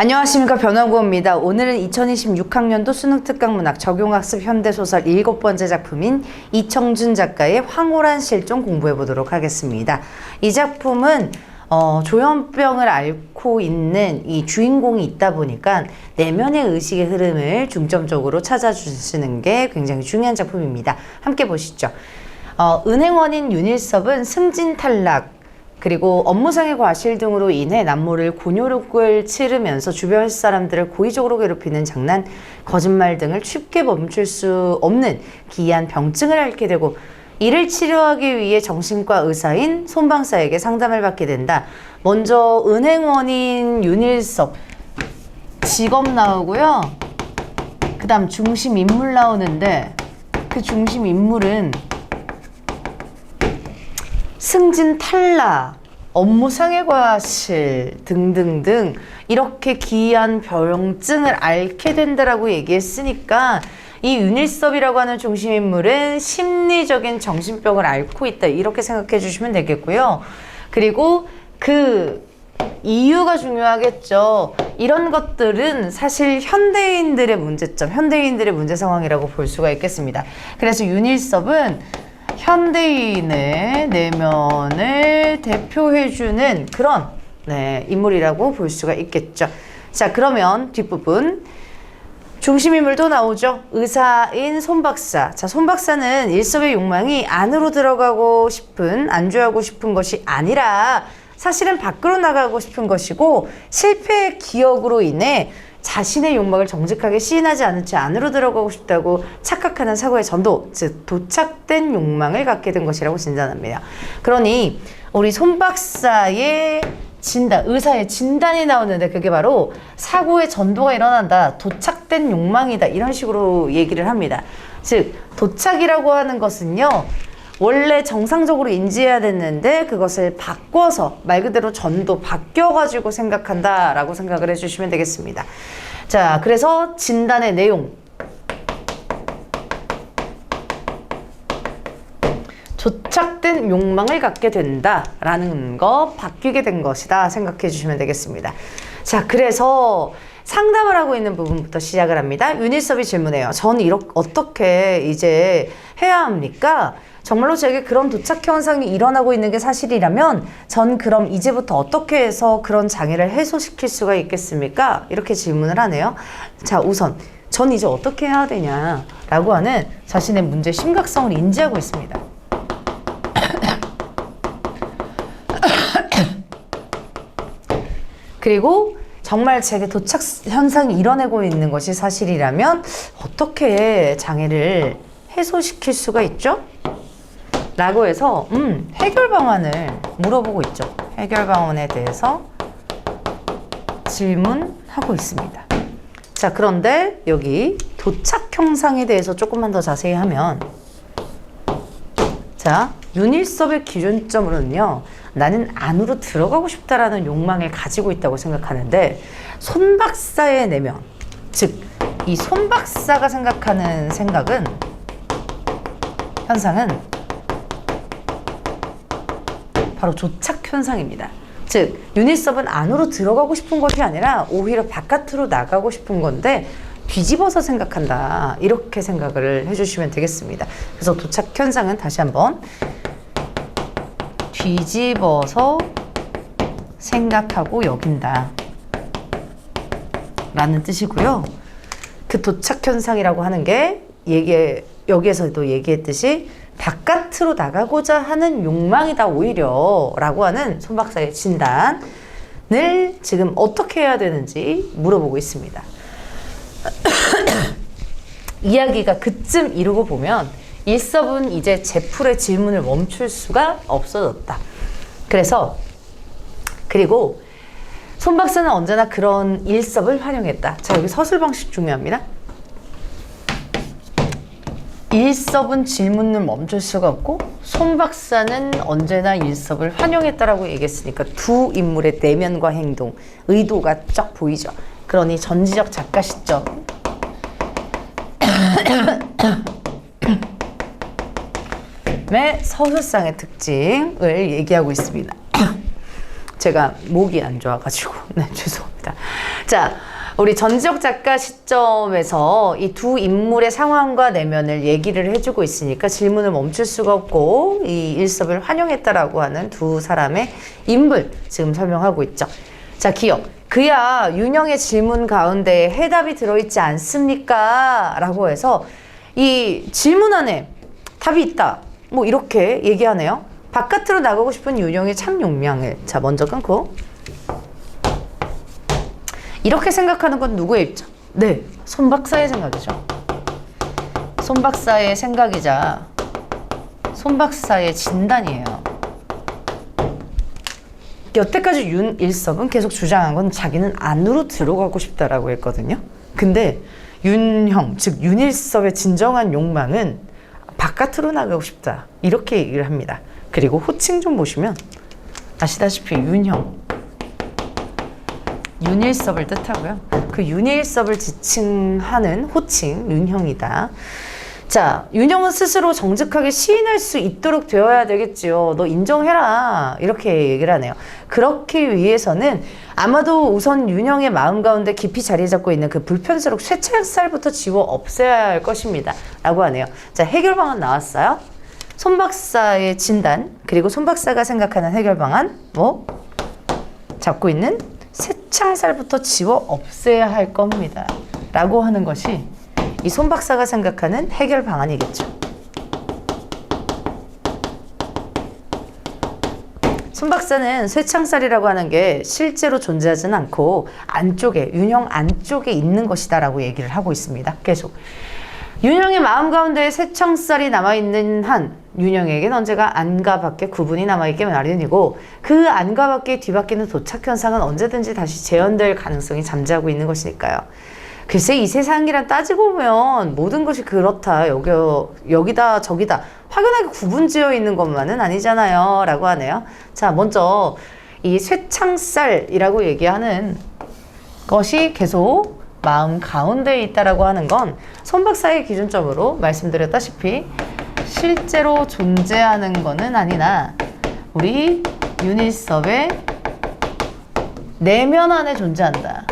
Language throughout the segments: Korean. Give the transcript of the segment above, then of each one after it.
안녕하십니까, 변화구입니다. 오늘은 2026학년도 수능특강문학 적용학습 현대소설 7번째 작품인 이청준 작가의 황홀한 실종 공부해보도록 하겠습니다. 이 작품은 조현병을 앓고 있는 이 주인공이 있다 보니까 내면의 의식의 흐름을 중점적으로 찾아주시는 게 굉장히 중요한 작품입니다. 함께 보시죠. 은행원인 윤일섭은 승진 탈락, 그리고 업무상의 과실 등으로 인해 남모를 곤욕을 치르면서 주변 사람들을 고의적으로 괴롭히는 장난, 거짓말 등을 쉽게 멈출 수 없는 기이한 병증을 앓게 되고, 이를 치료하기 위해 정신과 의사인 손방사에게 상담을 받게 된다. 먼저 은행원인 윤일섭 직업 나오고요. 그 다음 중심 인물 나오는데, 그 중심 인물은 승진 탈락, 업무상의 과실 등등등 이렇게 기이한 병증을 앓게 된다라고 얘기했으니까 이 윤일섭이라고 하는 중심인물은 심리적인 정신병을 앓고 있다, 이렇게 생각해 주시면 되겠고요. 그리고 그 이유가 중요하겠죠. 이런 것들은 사실 현대인들의 문제점, 현대인들의 문제 상황이라고 볼 수가 있겠습니다. 그래서 윤일섭은 현대인의 내면을 대표해주는 그런 인물이라고 볼 수가 있겠죠. 자, 그러면 뒷부분 중심인물도 나오죠. 의사인 손박사. 자, 손박사는 일섭의 욕망이 안으로 들어가고 싶은, 안주하고 싶은 것이 아니라 사실은 밖으로 나가고 싶은 것이고, 실패의 기억으로 인해 자신의 욕망을 정직하게 시인하지 않은 채 안으로 들어가고 싶다고 착각하는 사고의 전도, 즉 도착된 욕망을 갖게 된 것이라고 진단합니다. 그러니 우리 손 박사의 진단, 의사의 진단이 나오는데 그게 바로 사고의 전도가 일어난다, 도착된 욕망이다, 이런 식으로 얘기를 합니다. 즉 도착이라고 하는 것은요, 원래 정상적으로 인지해야 됐는데 그것을 바꿔서 말 그대로 전도, 바뀌어가지고 생각한다라고 생각을 해주시면 되겠습니다. 자, 그래서 진단의 내용. 도착된 욕망을 갖게 된다라는 거, 바뀌게 된 것이다 생각해 주시면 되겠습니다. 자, 그래서 상담을 하고 있는 부분부터 시작을 합니다. 윤일섭이 질문해요. 전 어떻게 이제 해야 합니까? 정말로 제게 그런 도착 현상이 일어나고 있는 게 사실이라면 전 그럼 이제부터 어떻게 해서 그런 장애를 해소시킬 수가 있겠습니까? 이렇게 질문을 하네요. 자, 우선 전 이제 어떻게 해야 되냐라고 하는 자신의 문제의 심각성을 인지하고 있습니다. 그리고 정말 제게 도착 현상이 일어나고 있는 것이 사실이라면 어떻게 장애를 해소시킬 수가 있죠? 라고 해서 해결 방안을 물어보고 있죠. 해결 방안에 대해서 질문하고 있습니다. 자, 그런데 여기 도착 형상에 대해서 조금만 더 자세히 하면, 자, 윤일섭의 기준점으로는요, 나는 안으로 들어가고 싶다라는 욕망을 가지고 있다고 생각하는데, 손 박사의 내면, 즉 이 손 박사가 생각하는 생각은, 현상은 바로 도착 현상입니다. 즉 윤일섭은 안으로 들어가고 싶은 것이 아니라 오히려 바깥으로 나가고 싶은 건데 뒤집어서 생각한다, 이렇게 생각을 해주시면 되겠습니다. 그래서 도착 현상은 다시 한번 뒤집어서 생각하고 여긴다 라는 뜻이고요. 그 도착 현상이라고 하는 게 여기에서도 얘기했듯이 바깥으로 나가고자 하는 욕망이다 오히려 라고 하는 손 박사의 진단을 지금 어떻게 해야 되는지 물어보고 있습니다. 이야기가 그쯤 이루고 보면 일섭은 이제 제풀의 질문을 멈출 수가 없어졌다. 그리고 손 박사는 언제나 그런 일섭을 활용했다. 자, 여기 서술 방식 중요합니다. 일섭은 질문을 멈출 수가 없고 손 박사는 언제나 일섭을 환영했다라고 얘기했으니까 두 인물의 내면과 행동, 의도가 쫙 보이죠. 그러니 전지적 작가 시점의 서술상의 특징을 얘기하고 있습니다. 제가 목이 안 좋아가지고 죄송합니다. 자, 우리 전지적 작가 시점에서 이 두 인물의 상황과 내면을 얘기를 해주고 있으니까 질문을 멈출 수가 없고 이 일섭을 환영했다라고 하는 두 사람의 인물 지금 설명하고 있죠. 자, 기억. 그야 윤영의 질문 가운데 해답이 들어있지 않습니까? 라고 해서 이 질문 안에 답이 있다. 뭐 이렇게 얘기하네요. 바깥으로 나가고 싶은 윤영의 참 용량을. 자, 먼저 끊고. 이렇게 생각하는 건 누구의 입장? 네, 손 박사의 생각이죠. 손 박사의 생각이자 손 박사의 진단이에요. 여태까지 윤일섭은 계속 주장한 건 자기는 안으로 들어가고 싶다라고 했거든요. 근데 윤형, 즉 윤일섭의 진정한 욕망은 바깥으로 나가고 싶다. 이렇게 얘기를 합니다. 그리고 호칭 좀 보시면 아시다시피 윤형, 윤일섭을 뜻하고요. 그 윤일섭을 지칭하는 호칭 윤형이다. 자, 윤형은 스스로 정직하게 시인할 수 있도록 되어야 되겠지요. 너 인정해라. 이렇게 얘기를 하네요. 그렇기 위해서는 아마도 우선 윤형의 마음 가운데 깊이 자리 잡고 있는 그 불편스러운 쇠창살부터 지워 없애야 할 것입니다. 라고 하네요. 자, 해결 방안 나왔어요. 손 박사의 진단, 그리고 손 박사가 생각하는 해결 방안, 뭐? 잡고 있는 쇠창살부터 지워 없애야 할 겁니다. 라고 하는 것이 이 손 박사가 생각하는 해결 방안이겠죠. 손 박사는 쇠창살이라고 하는 게 실제로 존재하지는 않고 안쪽에, 윤형 안쪽에 있는 것이다 라고 얘기를 하고 있습니다. 계속. 윤형의 마음 가운데 쇠창살이 남아있는 한 윤형에겐 언제가 안과 밖에 구분이 남아있기 마련이고 그 안과 밖에 뒤바뀌는 도착 현상은 언제든지 다시 재현될 가능성이 잠재하고 있는 것이니까요. 글쎄 이 세상이란 따지고 보면 모든 것이 그렇다. 여기다 저기다 확연하게 구분지어 있는 것만은 아니잖아요. 라고 하네요. 자, 먼저 이 쇠창살이라고 얘기하는 것이 계속 마음 가운데에 있다라고 하는 건 손 박사의 기준점으로 말씀드렸다시피 실제로 존재하는 것은 아니나 우리 윤일섭의 내면 안에 존재한다.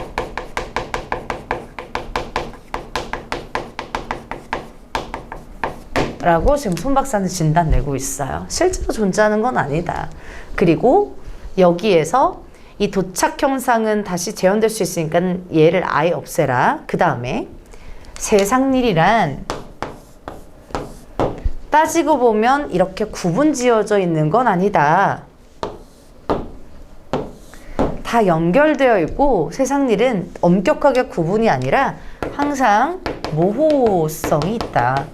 라고 지금 손 박사는 진단 내고 있어요. 실제로 존재하는 건 아니다. 그리고 여기에서 이 도착 형상은 다시 재현될 수 있으니까 얘를 아예 없애라. 그 다음에 세상일이란 따지고 보면 이렇게 구분 지어져 있는 건 아니다. 다 연결되어 있고 세상일은 엄격하게 구분이 아니라 항상 모호성이 있다.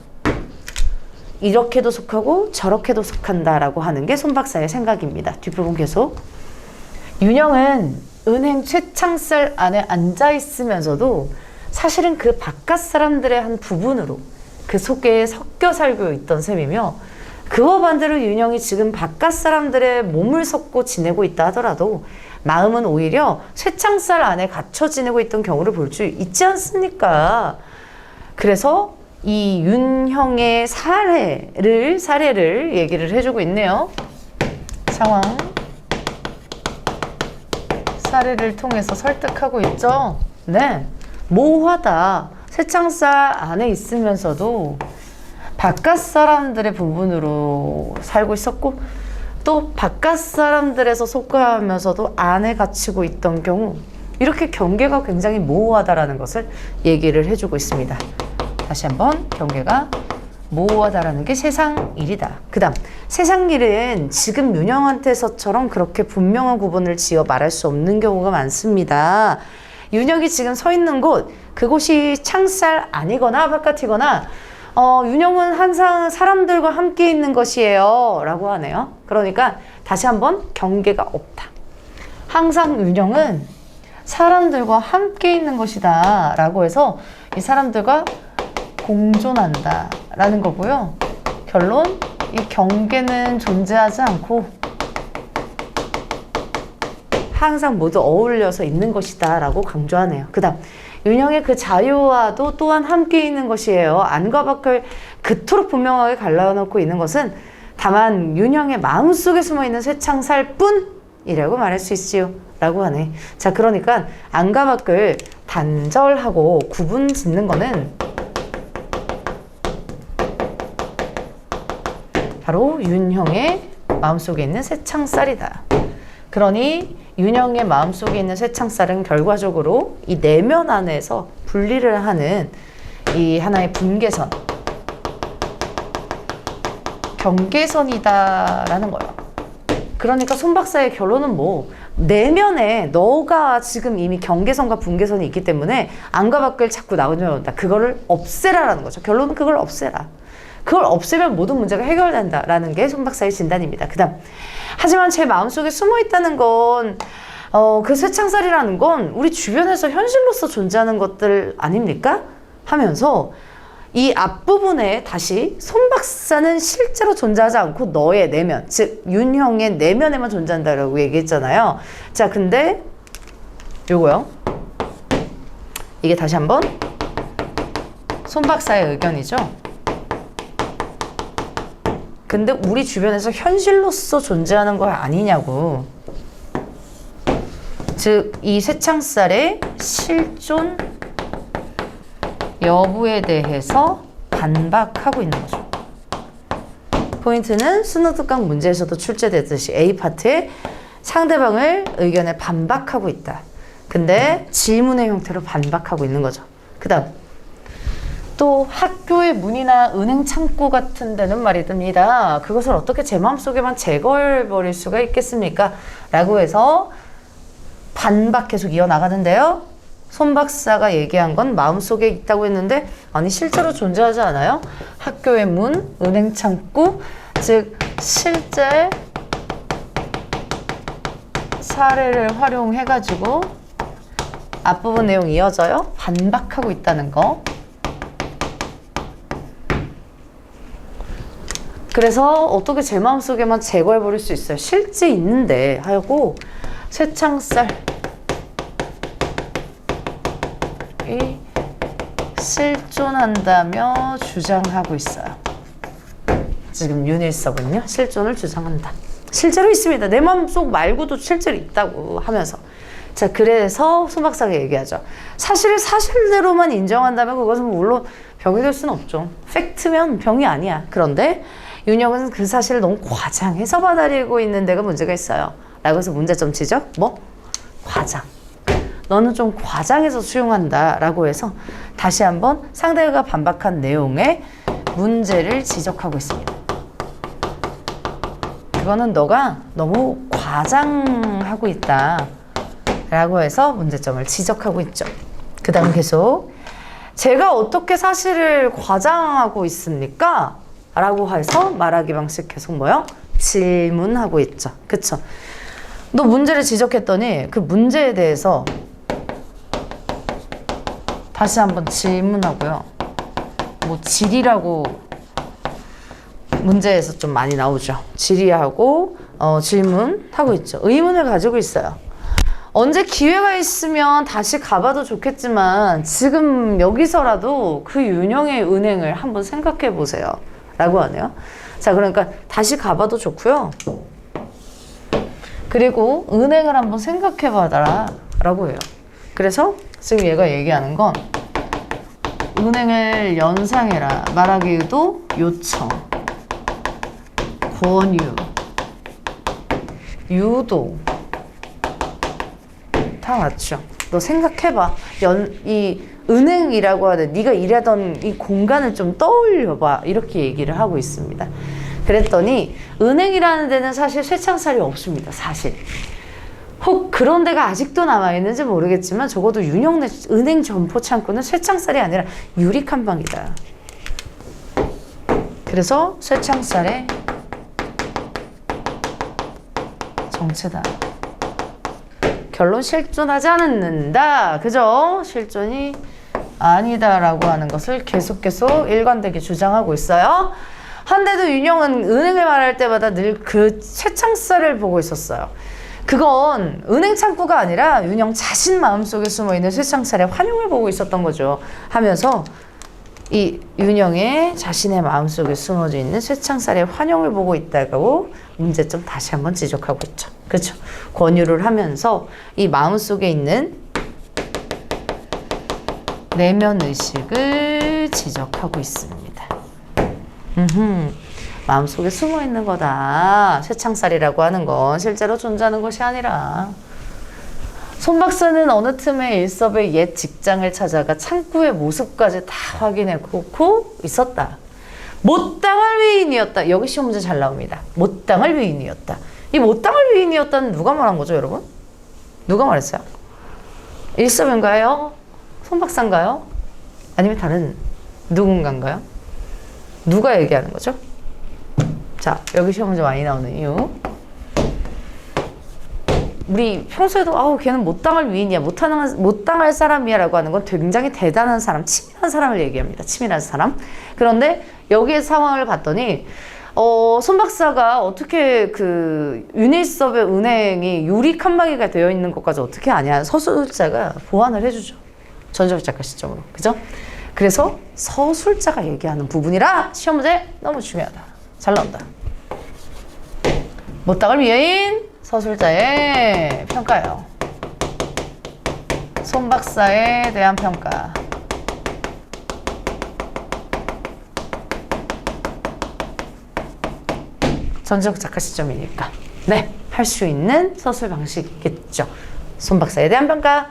이렇게도 속하고 저렇게도 속한다라고 하는 게 손 박사의 생각입니다. 뒷부분 계속. 윤형은 은행 쇠창살 안에 앉아 있으면서도 사실은 그 바깥 사람들의 한 부분으로 그 속에 섞여 살고 있던 셈이며 그와 반대로 윤형이 지금 바깥 사람들의 몸을 섞고 지내고 있다 하더라도 마음은 오히려 쇠창살 안에 갇혀 지내고 있던 경우를 볼 수 있지 않습니까? 그래서 이 윤형의 사례를 얘기를 해주고 있네요. 상황. 사례를 통해서 설득하고 있죠. 네. 모호하다. 쇠창살 안에 있으면서도 바깥 사람들의 부분으로 살고 있었고 또 바깥 사람들에서 속하면서도 안에 갇히고 있던 경우 이렇게 경계가 굉장히 모호하다라는 것을 얘기를 해주고 있습니다. 다시 한번 경계가 모호하다라는 게 세상일이다. 그 다음 세상일은 지금 윤형한테서처럼 그렇게 분명한 구분을 지어 말할 수 없는 경우가 많습니다. 윤형이 지금 서 있는 곳 그곳이 창살 아니거나 바깥이거나 윤형은 항상 사람들과 함께 있는 것이에요 라고 하네요. 그러니까 다시 한번 경계가 없다. 항상 윤형은 사람들과 함께 있는 것이다 라고 해서 이 사람들과 공존한다 라는 거고요. 결론, 이 경계는 존재하지 않고 항상 모두 어울려서 있는 것이다 라고 강조하네요. 그 다음 윤형의 그 자유와도 또한 함께 있는 것이에요. 안과 밖을 그토록 분명하게 갈라놓고 있는 것은 다만 윤형의 마음속에 숨어있는 쇠창살 뿐 이라고 말할 수 있지요 라고 하네. 자, 그러니까 안과 밖을 단절하고 구분 짓는 거는 바로 윤형의 마음속에 있는 쇠창살이다. 그러니 윤형의 마음속에 있는 쇠창살은 결과적으로 이 내면 안에서 분리를 하는 이 하나의 분계선, 경계선이다라는 거예요. 그러니까 손 박사의 결론은 뭐, 내면에 너가 지금 이미 경계선과 분계선이 있기 때문에 안과 밖을 자꾸 나오려다. 그거를 없애라라는 거죠. 결론은 그걸 없애라. 그걸 없애면 모든 문제가 해결된다라는 게 손 박사의 진단입니다. 그 다음, 하지만 제 마음속에 숨어 있다는 건 그 쇠창살이라는 건 우리 주변에서 현실로서 존재하는 것들 아닙니까? 하면서 이 앞부분에 다시 손 박사는 실제로 존재하지 않고 너의 내면, 즉 윤형의 내면에만 존재한다라고 얘기했잖아요. 자, 근데 요거요. 이게 다시 한번 손 박사의 의견이죠. 근데 우리 주변에서 현실로서 존재하는 거 아니냐고. 즉, 이 쇠창살의 실존 여부에 대해서 반박하고 있는 거죠. 포인트는 스노드강 문제에서도 출제되듯이 A파트에 상대방을 의견에 반박하고 있다. 근데 질문의 형태로 반박하고 있는 거죠. 그 다음, 또 학교의 문이나 은행 창구 같은 데는 말이 듭니다. 그것을 어떻게 제 마음속에만 제거해버릴 수가 있겠습니까? 라고 해서 반박 계속 이어나가는데요. 손 박사가 얘기한 건 마음속에 있다고 했는데 아니 실제로 존재하지 않아요? 학교의 문, 은행 창구, 즉 실제 사례를 활용해가지고 앞부분 내용 이어져요. 반박하고 있다는 거. 그래서 어떻게 제 마음속에만 제거해버릴 수 있어요? 실제 있는데 하고 쇠창살이 실존한다며 주장하고 있어요. 지금 윤일섭은요, 실존을 주장한다. 실제로 있습니다. 내 마음속 말고도 실제로 있다고 하면서. 자, 그래서 손 박사가 얘기하죠. 사실을 사실대로만 인정한다면 그것은 물론 병이 될 수는 없죠. 팩트면 병이 아니야. 그런데 윤형은 그 사실을 너무 과장해서 받아들이고 있는 데가 문제가 있어요. 라고 해서 문제점 지적? 뭐? 과장. 너는 좀 과장해서 수용한다. 라고 해서 다시 한번 상대가 반박한 내용의 문제를 지적하고 있습니다. 그거는 너가 너무 과장하고 있다. 라고 해서 문제점을 지적하고 있죠. 그 다음 계속 제가 어떻게 사실을 과장하고 있습니까? 라고 해서 말하기 방식 계속 뭐요? 질문하고 있죠. 그쵸? 너 문제를 지적했더니 그 문제에 대해서 다시 한번 질문하고요. 뭐 질의라고 문제에서 좀 많이 나오죠. 질의하고 질문하고 있죠. 의문을 가지고 있어요. 언제 기회가 있으면 다시 가봐도 좋겠지만 지금 여기서라도 그 윤형의 은행을 한번 생각해 보세요. 라고 하네요. 자, 그러니까 다시 가봐도 좋고요. 그리고 은행을 한번 생각해 봐라 라고 해요. 그래서 지금 얘가 얘기하는 건 은행을 연상해라. 말하기 의도, 요청, 권유, 유도 다 맞죠. 너 생각해봐. 이 은행이라고 하는 네가 일하던 이 공간을 좀 떠올려봐. 이렇게 얘기를 하고 있습니다. 그랬더니 은행이라는 데는 사실 쇠창살이 없습니다. 사실. 혹 그런 데가 아직도 남아있는지 모르겠지만 적어도 윤형내 은행 점포 창구는 쇠창살이 아니라 유리칸방이다. 그래서 쇠창살의 정체다. 결론 실존하지 않는다. 그죠? 실존이 아니다라고 하는 것을 계속 일관되게 주장하고 있어요. 한데도 윤형은 은행을 말할 때마다 늘 그 쇠창살을 보고 있었어요. 그건 은행 창구가 아니라 윤형 자신 마음속에 숨어있는 쇠창살의 환영을 보고 있었던 거죠. 하면서 이 윤영의 자신의 마음속에 숨어져 있는 쇠창살의 환영을 보고 있다고 문제점 다시 한번 지적하고 있죠. 그렇죠? 권유를 하면서 이 마음속에 있는 내면 의식을 지적하고 있습니다. 마음속에 숨어 있는 거다. 쇠창살이라고 하는 건 실제로 존재하는 것이 아니라 손 박사는 어느 틈에 일섭의 옛 직장을 찾아가 창구의 모습까지 다 확인해놓고 있었다. 못당할 위인이었다. 여기 시험 문제 잘 나옵니다. 못당할 위인이었다. 이 못당할 위인이었다는 누가 말한 거죠, 여러분? 누가 말했어요? 일섭인가요? 손 박사인가요? 아니면 다른 누군가인가요? 누가 얘기하는 거죠? 자, 여기 시험 문제 많이 나오는 이유. 우리 평소에도 아우 걔는 못당할 위인이야, 못당할 사람이야 라고 하는 건 굉장히 대단한 사람, 치밀한 사람을 얘기합니다. 치밀한 사람. 그런데 여기의 상황을 봤더니 손 박사가 어떻게 그 윤일섭의 은행이 유리 칸막이가 되어 있는 것까지 어떻게 아냐. 서술자가 보완을 해주죠. 전적 작가 시점으로. 그죠? 그래서 서술자가 얘기하는 부분이라 시험 문제 너무 중요하다. 잘 나온다. 못당할 위인 서술자의 평가예요. 손 박사에 대한 평가. 전적 작가 시점이니까 네, 할 수 있는 서술 방식이겠죠. 손 박사에 대한 평가.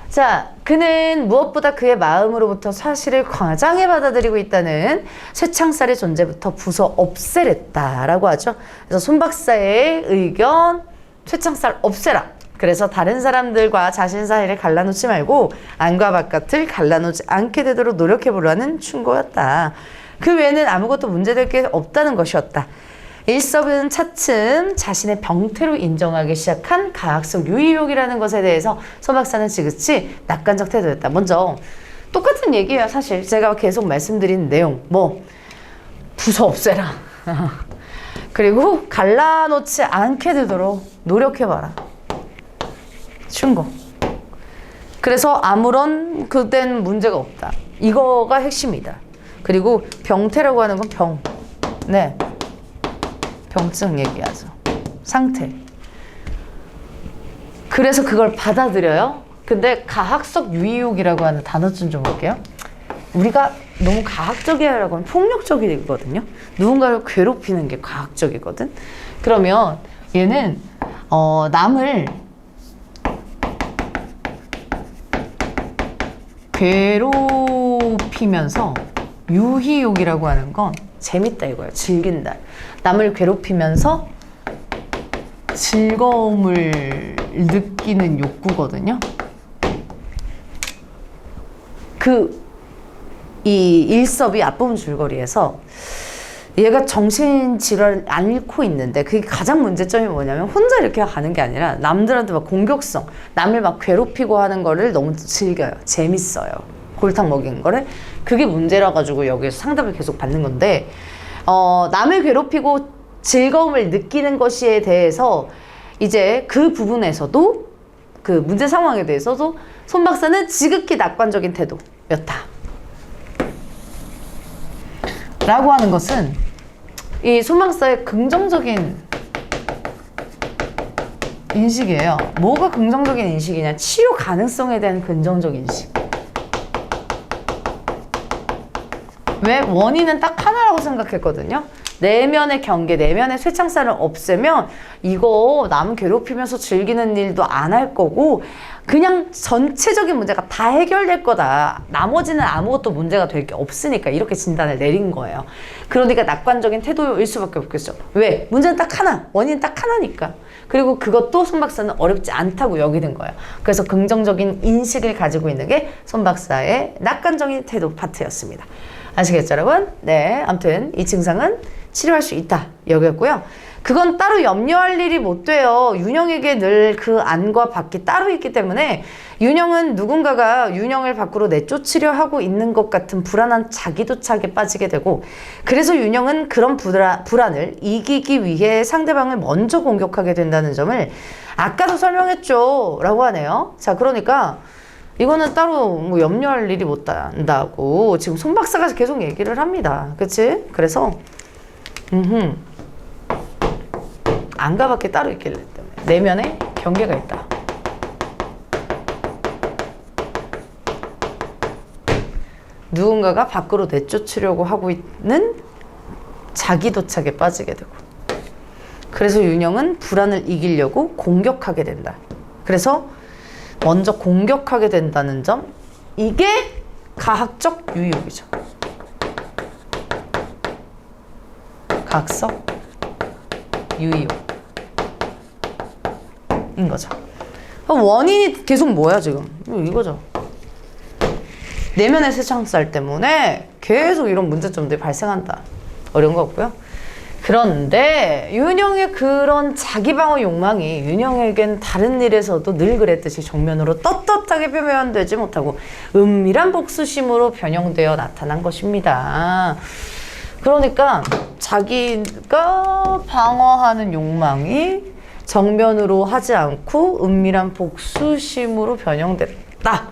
자, 그는 무엇보다 그의 마음으로부터 사실을 과장해 받아들이고 있다는 쇠창살의 존재부터 부숴 없애랬다라고 하죠. 그래서 손 박사의 의견, 쇠창살 없애라. 그래서 다른 사람들과 자신 사이를 갈라놓지 말고 안과 바깥을 갈라놓지 않게 되도록 노력해보라는 충고였다. 그 외에는 아무것도 문제될 게 없다는 것이었다. 일섭은 차츰 자신의 병태로 인정하기 시작한 가학적 유의욕이라는 것에 대해서 손 박사는 지극히 낙관적 태도였다. 먼저 똑같은 얘기예요. 사실 제가 계속 말씀드린 내용, 뭐 부숴 없애라. 그리고 갈라놓지 않게 되도록 노력해봐라. 충고. 그래서 아무런 그땐 문제가 없다. 이거가 핵심이다. 그리고 병태라고 하는 건 병. 네. 병증 얘기하죠. 상태. 그래서 그걸 받아들여요. 근데 가학적 유의욕이라고 하는 단어 좀 볼게요. 우리가 너무 가학적이라고 하면 폭력적이거든요. 누군가를 괴롭히는 게 가학적이거든. 그러면 얘는 남을 괴롭히면서 유희욕이라고 하는 건 재밌다 이거예요. 즐긴다. 남을 괴롭히면서 즐거움을 느끼는 욕구거든요. 이 일섭이 앞부분 줄거리에서 얘가 정신질환을 앓고 있는데 그게 가장 문제점이 뭐냐면 혼자 이렇게 가는 게 아니라 남들한테 막 공격성, 남을 막 괴롭히고 하는 거를 너무 즐겨요. 재밌어요. 골탕 먹이는 거를. 그게 문제라 가지고 여기서 상담을 계속 받는 건데 남을 괴롭히고 즐거움을 느끼는 것에 대해서 이제 그 부분에서도 그 문제 상황에 대해서도 손 박사는 지극히 낙관적인 태도였다. 라고 하는 것은 이 손 박사의 긍정적인 인식이에요. 뭐가 긍정적인 인식이냐? 치료 가능성에 대한 긍정적 인식. 왜? 원인은 딱 하나라고 생각했거든요. 내면의 경계, 내면의 쇠창살을 없애면 이거 남 괴롭히면서 즐기는 일도 안 할 거고 그냥 전체적인 문제가 다 해결될 거다. 나머지는 아무것도 문제가 될 게 없으니까 이렇게 진단을 내린 거예요. 그러니까 낙관적인 태도일 수밖에 없겠죠. 왜? 문제는 딱 하나, 원인은 딱 하나니까. 그리고 그것도 손 박사는 어렵지 않다고 여기는 거예요. 그래서 긍정적인 인식을 가지고 있는 게 손 박사의 낙관적인 태도 파트였습니다. 아시겠죠, 여러분? 네, 아무튼 이 증상은 치료할 수 있다 여기였고요. 그건 따로 염려할 일이 못 돼요. 윤영에게 늘 그 안과 밖이 따로 있기 때문에 윤영은 누군가가 윤영을 밖으로 내쫓으려 하고 있는 것 같은 불안한 자기도착에 빠지게 되고 그래서 윤영은 그런 불안을 이기기 위해 상대방을 먼저 공격하게 된다는 점을 아까도 설명했죠 라고 하네요. 자, 그러니까 이거는 따로 뭐 염려할 일이 못 난다고 지금 손 박사가 계속 얘기를 합니다. 그치? 그래서 안과 밖에 따로 있길래 때문에 내면에 경계가 있다. 누군가가 밖으로 내쫓으려고 하고 있는 자기도착에 빠지게 되고, 그래서 윤형은 불안을 이기려고 공격하게 된다. 그래서 먼저 공격하게 된다는 점, 이게 가학적 유의욕이죠. 가학적 유의욕인 거죠. 원인이 계속 뭐야 지금? 이거죠. 내면의 쇠창살 때문에 계속 이런 문제점들이 발생한다. 어려운 거 없고요. 그런데 윤형의 그런 자기방어 욕망이 윤형에겐 다른 일에서도 늘 그랬듯이 정면으로 떳떳하게 표현되지 못하고 은밀한 복수심으로 변형되어 나타난 것입니다. 그러니까 자기가 방어하는 욕망이 정면으로 하지 않고 은밀한 복수심으로 변형됐다.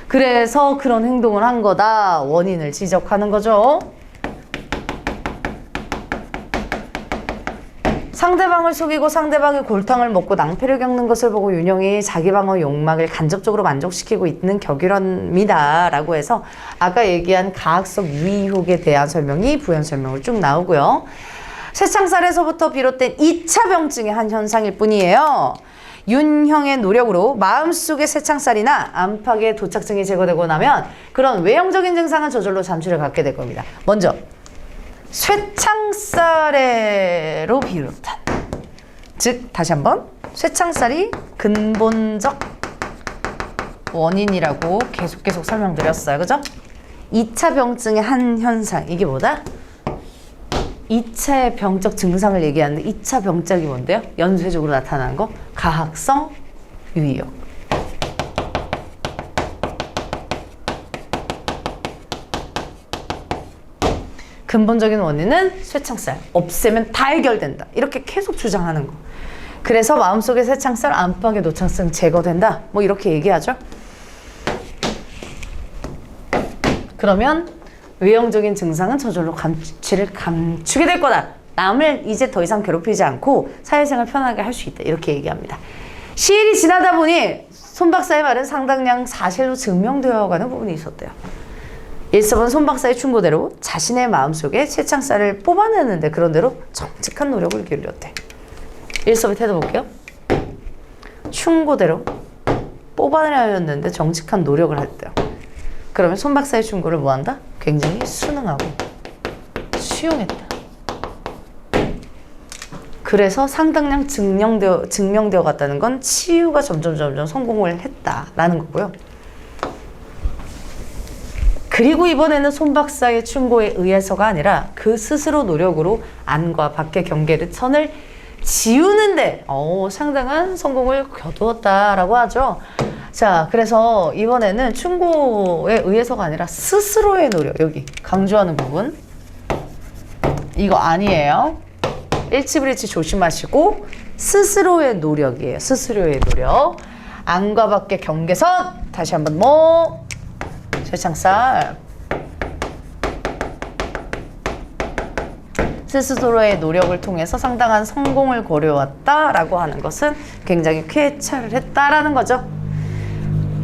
그래서 그런 행동을 한 거다. 원인을 지적하는 거죠. 상대방을 속이고 상대방이 골탕을 먹고 낭패를 겪는 것을 보고 윤형이 자기 방어 욕망을 간접적으로 만족시키고 있는 격이랍니다. 라고 해서 아까 얘기한 가학적 유의욕에 대한 설명이 부연 설명으로 쭉 나오고요. 쇠창살에서부터 비롯된 2차 병증의 한 현상일 뿐이에요. 윤형의 노력으로 마음속의 쇠창살이나 안팎의 도착증이 제거되고 나면 그런 외형적인 증상은 저절로 잠수를 갖게 될 겁니다. 먼저 쇠창살에로 비롯한, 즉 다시 한번 쇠창살이 근본적 원인이라고 계속 설명드렸어요. 그죠? 2차 병증의 한 현상, 이게 뭐다? 2차의 병적 증상을 얘기하는데 2차 병적이 뭔데요? 연쇄적으로 나타나는 거? 가학성 유의욕. 근본적인 원인은 쇠창살. 없애면 다 해결된다. 이렇게 계속 주장하는 거. 그래서 마음속의 쇠창살, 안팎의 노창성 제거된다. 뭐 이렇게 얘기하죠. 그러면 외형적인 증상은 저절로 감추게 될 거다. 남을 이제 더 이상 괴롭히지 않고 사회생활 편하게 할 수 있다. 이렇게 얘기합니다. 시일이 지나다 보니 손 박사의 말은 상당량 사실로 증명되어가는 부분이 있었대요. 일섭은 손 박사의 충고대로 자신의 마음속에 쇠창살을 뽑아내는데 그런대로 정직한 노력을 기울였대. 일섭의 태도 볼게요. 충고대로 뽑아내려는데 정직한 노력을 했대요. 그러면 손 박사의 충고를 뭐한다? 굉장히 순응하고 수용했다. 그래서 상당량 증명되어 갔다는 건 치유가 점점 성공을 했다라는 거고요. 그리고 이번에는 손 박사의 충고에 의해서가 아니라 그 스스로 노력으로 안과 밖의 경계를 선을 지우는데 상당한 성공을 거두었다라고 하죠. 자, 그래서 이번에는 충고에 의해서가 아니라 스스로의 노력, 여기 강조하는 부분 이거 아니에요. 일치불일치 조심하시고 스스로의 노력이에요. 스스로의 노력. 안과 밖의 경계선 다시 한번 쇠창살. 스스로의 노력을 통해서 상당한 성공을 거려왔다라고 하는 것은 굉장히 쾌차를 했다라는 거죠.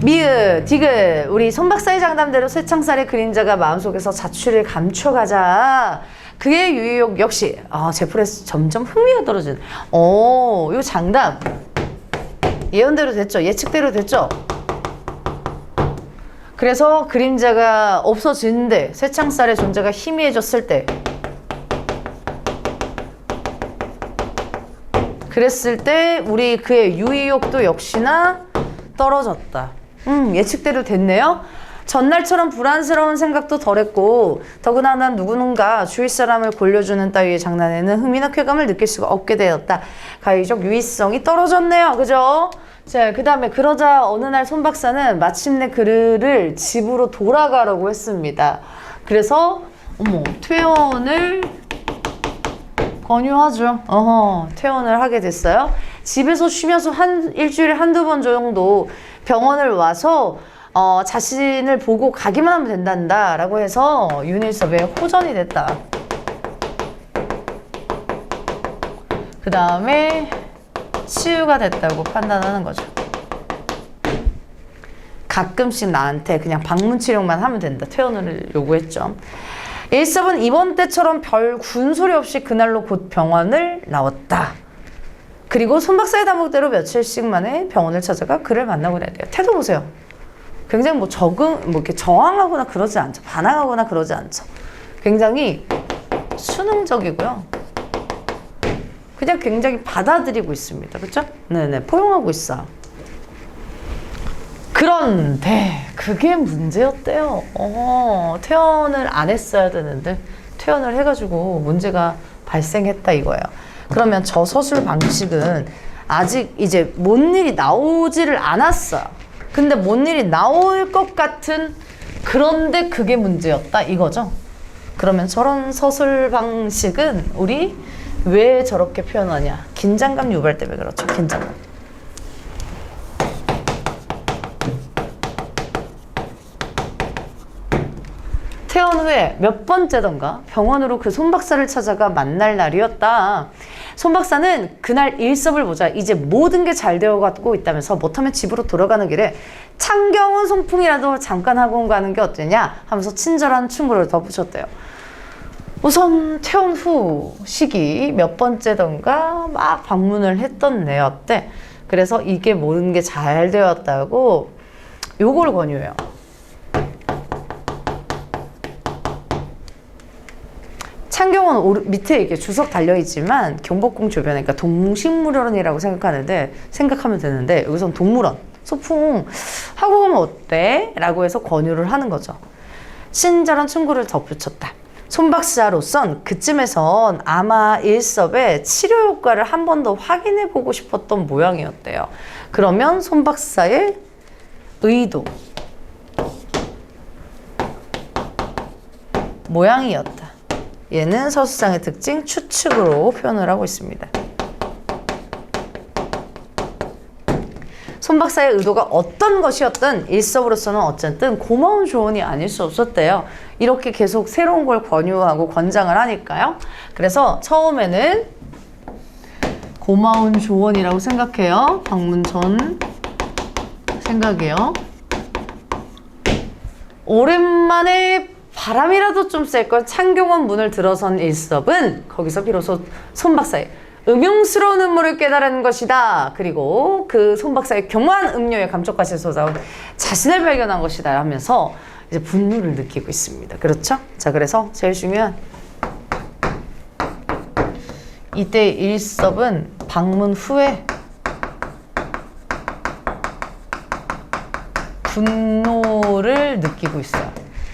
미읒, 디귿, 우리 손 박사의 장담대로 쇠창살의 그림자가 마음속에서 자취를 감춰가자. 그의 유의욕 역시 제풀에서 점점 흥미가 떨어지는. 요 장담 예언대로 됐죠. 예측대로 됐죠. 그래서 그림자가 없어지는데 쇠창살의 존재가 희미해졌을 때, 그랬을 때 우리 그의 유의욕도 역시나 떨어졌다. 예측대로 됐네요. 전날처럼 불안스러운 생각도 덜했고 더구나 누구는가 주위 사람을 골려주는 따위의 장난에는 흥미나 쾌감을 느낄 수가 없게 되었다. 가의적 유의성이 떨어졌네요. 그죠? 자, 그 다음에 그러자 어느 날 손 박사는 마침내 그를 집으로 돌아가라고 했습니다. 그래서 퇴원을 권유하죠. 퇴원을 하게 됐어요. 집에서 쉬면서 일주일에 한두 번 정도 병원을 와서 자신을 보고 가기만 하면 된단다 라고 해서 윤일섭의 호전이 됐다. 그 다음에 치유가 됐다고 판단하는 거죠. 가끔씩 나한테 그냥 방문 치료만 하면 된다. 퇴원을 요구했죠. 일섭은 이번 때처럼 별 군소리 없이 그날로 곧 병원을 나왔다. 그리고 손 박사의 다목대로 며칠씩 만에 병원을 찾아가 그를 만나고 내려요. 태도 보세요. 굉장히 뭐 이렇게 저항하거나 그러지 않죠. 반항하거나 그러지 않죠. 굉장히 순응적이고요. 그냥 굉장히 받아들이고 있습니다. 그렇죠? 네네, 포용하고 있어요. 그런데 그게 문제였대요. 퇴원을 안 했어야 되는데 퇴원을 해가지고 문제가 발생했다 이거예요. 그러면 저 서술 방식은 아직 이제 뭔 일이 나오지를 않았어요. 근데 뭔 일이 나올 것 같은, 그런데 그게 문제였다 이거죠. 그러면 저런 서술 방식은 우리 왜 저렇게 표현하냐? 긴장감 유발 때문에 그렇죠. 긴장감. 퇴원 후에 몇 번째던가 병원으로 그 손 박사를 찾아가 만날 날이었다. 손 박사는 그날 일섭을 보자 이제 모든 게 잘 되어가고 있다면서 못하면 집으로 돌아가는 길에 창경원 송풍이라도 잠깐 하고 가는 게 어떠냐 하면서 친절한 충고를 덧붙였대요. 우선 퇴원 후 시기 몇 번째던가 막 방문을 했던 애였대. 그래서 이게 모든 게 잘 되었다고 요걸 권유해요. 창경원 밑에 이렇게 주석 달려있지만 경복궁 주변에, 그러니까 동식물원이라고 생각하면 되는데 여기선 동물원, 소풍 하고 가면 어때? 라고 해서 권유를 하는 거죠. 친절한 충고를 덧붙였다. 손 박사로선 그쯤에선 아마 일섭의 치료 효과를 한 번 더 확인해 보고 싶었던 모양이었대요. 그러면 손 박사의 의도, 모양이었다. 얘는 서술상의 특징 추측으로 표현을 하고 있습니다. 손 박사의 의도가 어떤 것이었든 일섭으로서는 어쨌든 고마운 조언이 아닐 수 없었대요. 이렇게 계속 새로운 걸 권유하고 권장을 하니까요. 그래서 처음에는 고마운 조언이라고 생각해요. 방문 전 생각해요. 오랜만에 바람이라도 좀 쐴 걸 창경원 문을 들어선 일섭은 거기서 비로소 손 박사의 음흉스러운 음모를 깨달은 것이다. 그리고 그 손 박사의 교묘한 음료에 감쪽같이 솟아온 자신을 발견한 것이다 하면서 이제 분노를 느끼고 있습니다. 그렇죠? 자, 그래서 제일 중요한 이때 일섭은 방문 후에 분노를 느끼고 있어요.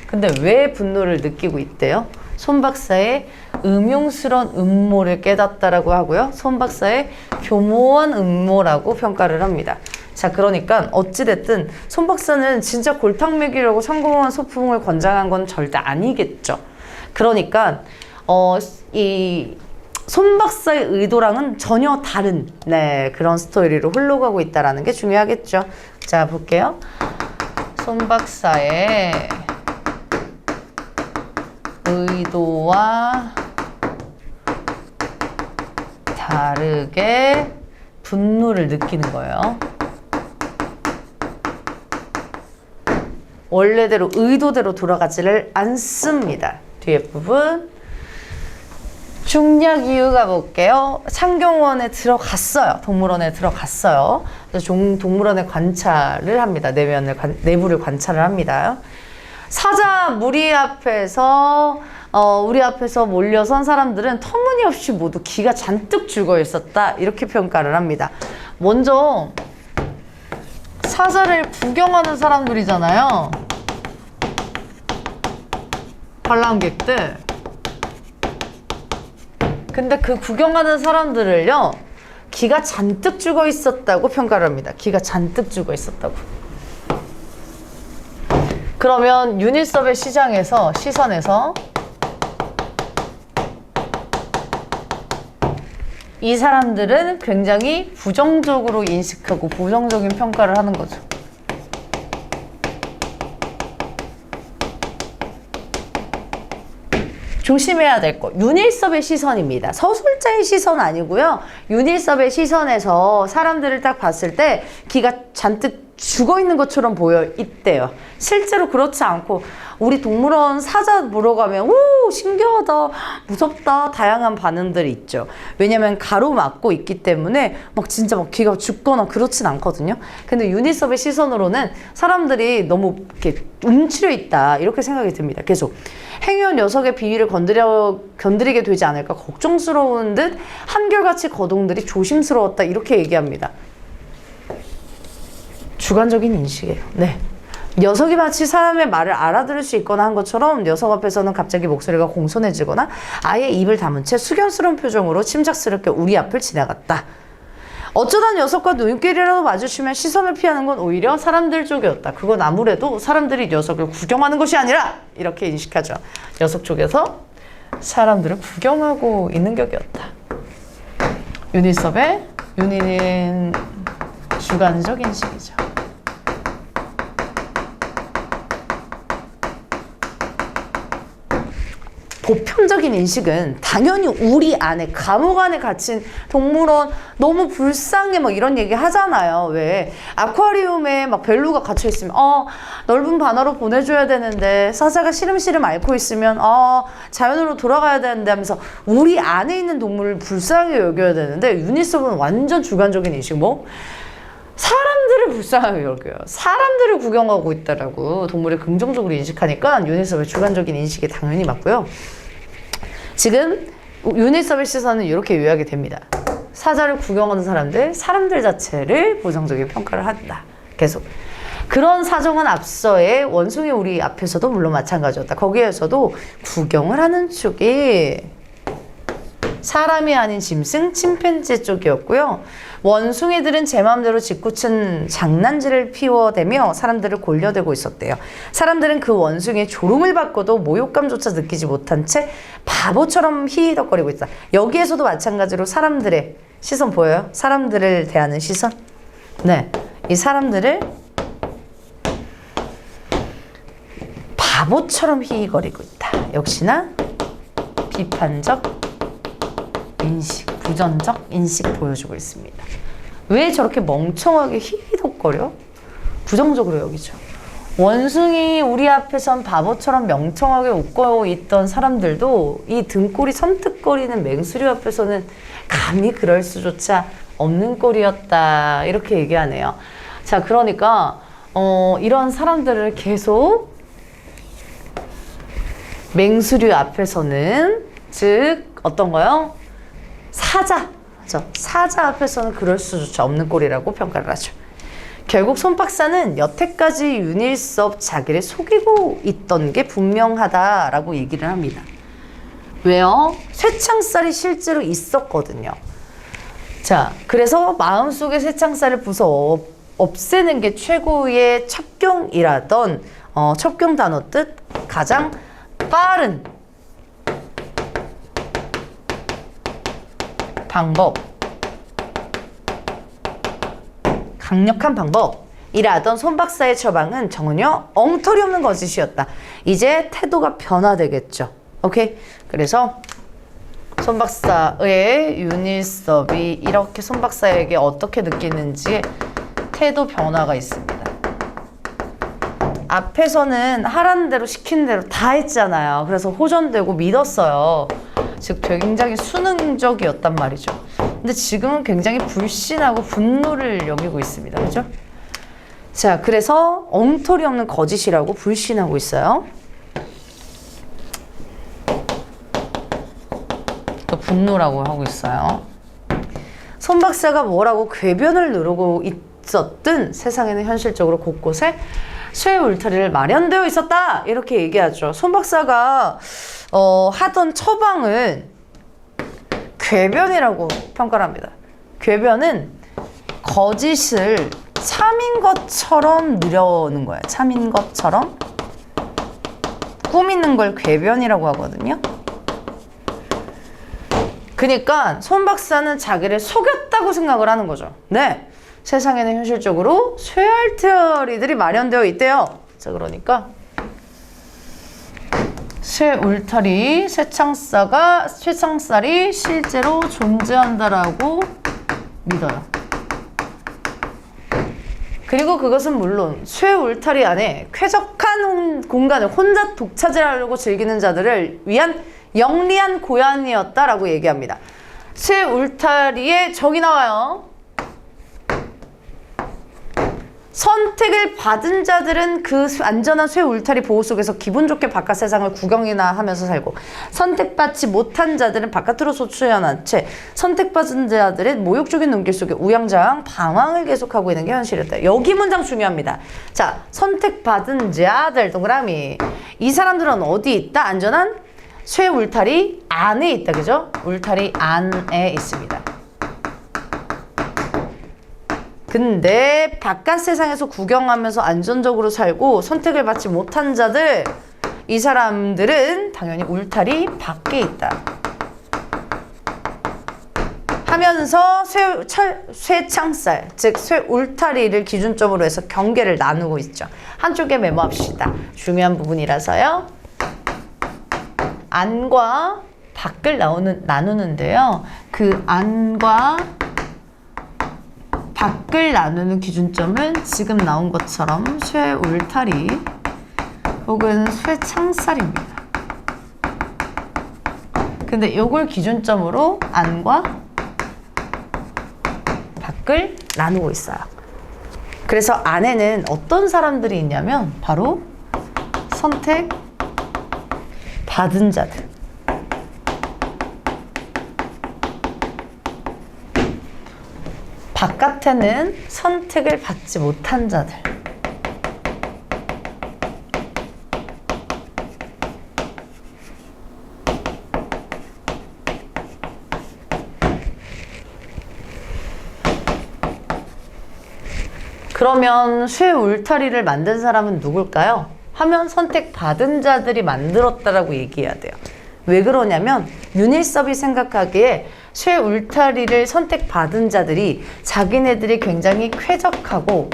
근데 왜 분노를 느끼고 있대요? 손 박사의 음흉스러운 음모를 깨닫다라고 하고요. 손 박사의 교모한 음모라고 평가를 합니다. 자, 그러니까 어찌됐든 손 박사는 진짜 골탕 먹이려고 성공한 소풍을 권장한 건 절대 아니겠죠. 그러니까 이 손 박사의 의도랑은 전혀 다른 그런 스토리로 흘러가고 있다는 게 중요하겠죠. 자, 볼게요. 손 박사의 의도와 다르게 분노를 느끼는 거예요. 원래대로 의도대로 돌아가지를 않습니다. 뒤에 부분 중략 이유 가볼게요. 창경원에 들어갔어요. 동물원에 들어갔어요. 그래서 동물원에 관찰을 합니다. 내부를 관찰을 합니다. 사자 무리 앞에서 우리 앞에서 몰려선 사람들은 터무니없이 모두 기가 잔뜩 죽어 있었다. 이렇게 평가를 합니다. 먼저 사자를 구경하는 사람들이잖아요. 관람객들. 근데 그 구경하는 사람들을요, 기가 잔뜩 죽어 있었다고 평가를 합니다. 기가 잔뜩 죽어 있었다고. 그러면 윤일섭의 시선에서 이 사람들은 굉장히 부정적으로 인식하고 부정적인 평가를 하는 거죠. 조심해야 될 거. 윤일섭의 시선입니다. 서술자의 시선 아니고요. 윤일섭의 시선에서 사람들을 딱 봤을 때 기가 잔뜩 죽어 있는 것처럼 보여 있대요. 실제로 그렇지 않고 우리 동물원 사자 보러 가면 오 신기하다 무섭다 다양한 반응들이 있죠. 왜냐면 가로막고 있기 때문에 막 진짜 막 귀가 죽거나 그렇진 않거든요. 근데 윤일섭의 시선으로는 사람들이 너무 이렇게 움츠려 있다 이렇게 생각이 듭니다. 계속 행여한 녀석의 비위를 건드리게 되지 않을까 걱정스러운 듯 한결같이 거동들이 조심스러웠다 이렇게 얘기합니다. 주관적인 인식이에요. 네. 녀석이 마치 사람의 말을 알아들을 수 있거나 한 것처럼 녀석 앞에서는 갑자기 목소리가 공손해지거나 아예 입을 다문 채 숙연스러운 표정으로 침착스럽게 우리 앞을 지나갔다. 어쩌다 녀석과 눈길이라도 마주치면 시선을 피하는 건 오히려 사람들 쪽이었다. 그건 아무래도 사람들이 녀석을 구경하는 것이 아니라 이렇게 인식하죠. 녀석 쪽에서 사람들을 구경하고 있는 격이었다. 윤일섭의 윤일인 주관적 인식이죠. 보편적인 인식은 당연히 우리 안에 감옥 안에 갇힌 동물원 너무 불쌍해 막 이런 얘기 하잖아요. 왜 아쿠아리움에 막 벨루가 갇혀 있으면 넓은 바다로 보내줘야 되는데 사자가 시름시름 앓고 있으면 자연으로 돌아가야 되는데 하면서 우리 안에 있는 동물을 불쌍하게 여겨야 되는데 윤일섭은 완전 주관적인 인식 사람들을 불쌍하게 여겨요. 사람들을 구경하고 있다라고 동물을 긍정적으로 인식하니까 윤일섭의 주관적인 인식이 당연히 맞고요. 지금 윤일섭의 시선은 이렇게 요약이 됩니다. 사자를 구경하는 사람들 자체를 부정적인 평가를 한다. 계속. 그런 사정은 앞서의 원숭이 우리 앞에서도 물론 마찬가지였다. 거기에서도 구경을 하는 쪽이 사람이 아닌 짐승, 침팬지 쪽이었고요. 원숭이들은 제 마음대로 짓궂은 장난질을 피워대며 사람들을 골려대고 있었대요. 사람들은 그 원숭이의 조롱을 받고도 모욕감조차 느끼지 못한 채 바보처럼 히히덕거리고 있다. 여기에서도 마찬가지로 사람들의 시선 보여요? 사람들을 대하는 시선? 네, 이 사람들을 바보처럼 히히거리고 있다. 역시나 비판적 인식, 부정적 인식 보여주고 있습니다. 왜 저렇게 멍청하게 히히덕거려? 부정적으로 여기죠. 원숭이 우리 앞에선 바보처럼 멍청하게 웃고 있던 사람들도 이 등골이 섬뜩거리는 맹수류 앞에서는 감히 그럴 수조차 없는 꼴이었다. 이렇게 얘기하네요. 자, 그러니까 이런 사람들을 계속 맹수류 앞에서는 즉 어떤 거요? 사자 앞에서는 그럴 수조차 없는 꼴이라고 평가를 하죠. 결국 손 박사는 여태까지 윤일섭 자기를 속이고 있던 게 분명하다라고 얘기를 합니다. 왜요? 쇠창살이 실제로 있었거든요. 자, 그래서 마음속에 쇠창살을 부숴 없애는 게 최고의 첩경이라던 첩경 단어 뜻 가장 빠른 방법, 강력한 방법이라던 손 박사의 처방은 전혀 엉터리 없는 거짓이었다. 이제 태도가 변화되겠죠. 오케이? 그래서 손 박사의 윤일섭이 이렇게 손 박사에게 어떻게 느끼는지 태도 변화가 있습니다. 앞에서는 하라는 대로 시키는 대로 다 했잖아요. 그래서 호전되고 믿었어요. 즉 굉장히 순응적이었단 말이죠. 근데 지금은 굉장히 불신하고 분노를 여기고 있습니다. 그죠? 자, 그래서 엉터리 없는 거짓이라고 불신하고 있어요. 또 분노라고 하고 있어요. 손 박사가 뭐라고 궤변을 누르고 있었든 세상에는 현실적으로 곳곳에 쇠 울타리를 마련되어 있었다. 이렇게 얘기하죠. 손 박사가 하던 처방은 궤변이라고 평가를 합니다. 궤변은 거짓을 참인 것처럼 누려오는 거예요. 참인 것처럼 꾸미는 걸 궤변이라고 하거든요. 그러니까 손 박사는 자기를 속였다고 생각을 하는 거죠. 네, 세상에는 현실적으로 쇠알터리들이 마련되어 있대요. 자, 그러니까 쇠 울타리, 쇠창살이 실제로 존재한다라고 믿어요. 그리고 그것은 물론 쇠 울타리 안에 쾌적한 공간을 혼자 독차지하려고 즐기는 자들을 위한 영리한 고안이었다라고 얘기합니다. 쇠 울타리에 적이 나와요. 선택을 받은 자들은 그 안전한 쇠 울타리 보호 속에서 기분 좋게 바깥 세상을 구경이나 하면서 살고, 선택받지 못한 자들은 바깥으로 소출해난 채 선택받은 자들의 모욕적인 눈길 속에 우양좌양 방황을 계속하고 있는 게 현실이었다. 여기 문장 중요합니다. 자, 선택받은 자들 동그라미. 이 사람들은 어디 있다? 안전한 쇠 울타리 안에 있다. 그죠? 울타리 안에 있습니다. 근데 바깥 세상에서 구경하면서 안전적으로 살고 선택을 받지 못한 자들, 이 사람들은 당연히 울타리 밖에 있다 하면서 쇠창살, 즉 쇠 울타리를 기준점으로 해서 경계를 나누고 있죠. 한쪽에 메모합시다. 중요한 부분이라서요. 안과 밖을 나누는데요. 그 안과 밖을 나누는 기준점은 지금 나온 것처럼 쇠 울타리 혹은 쇠 창살입니다. 근데 이걸 기준점으로 안과 밖을 나누고 있어요. 그래서 안에는 어떤 사람들이 있냐면 바로 선택 받은 자들. 바깥에는 선택을 받지 못한 자들. 그러면 쇠 울타리를 만든 사람은 누굴까요? 하면 선택받은 자들이 만들었다라고 얘기해야 돼요. 왜 그러냐면 윤일섭이 생각하기에 쇠 울타리를 선택받은 자들이 자기네들이 굉장히 쾌적하고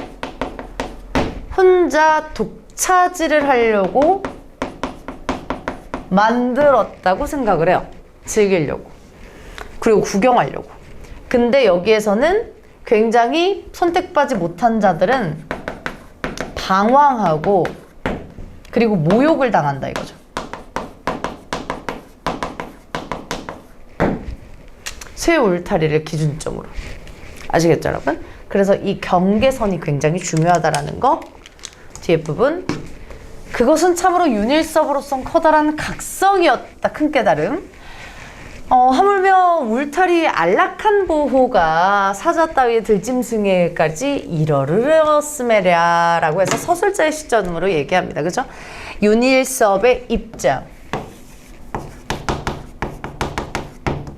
혼자 독차지를 하려고 만들었다고 생각을 해요. 즐기려고. 그리고 구경하려고. 근데 여기에서는 굉장히 선택받지 못한 자들은 방황하고 그리고 모욕을 당한다 이거죠. 쇠 울타리를 기준점으로. 아시겠죠, 여러분? 그래서 이 경계선이 굉장히 중요하다라는 거. 뒤에 부분. 그것은 참으로 윤일섭으로선 커다란 각성이었다. 큰 깨달음. 하물며 울타리의 안락한 보호가 사자 따위의 들짐승에까지 이르렀음에랴라고 해서 서술자의 시점으로 얘기합니다. 그죠? 윤일섭의 입장.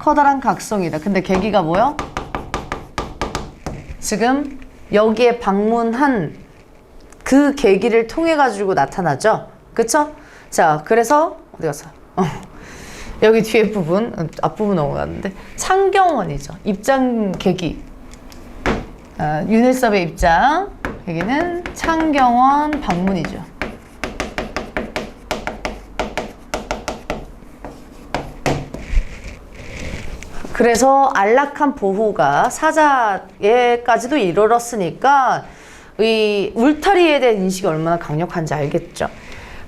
커다란 각성이다. 근데 계기가 뭐요? 지금 여기에 방문한 그 계기를 통해 가지고 나타나죠. 그쵸? 자, 그래서 어디 갔어? 여기 뒤에 부분, 앞부분 넘어갔는데 창경원이죠. 입장 계기. 윤일섭의 입장 계기는 창경원 방문이죠. 그래서 안락한 보호가 사자에까지도 이르렀으니까 이 울타리에 대한 인식이 얼마나 강력한지 알겠죠.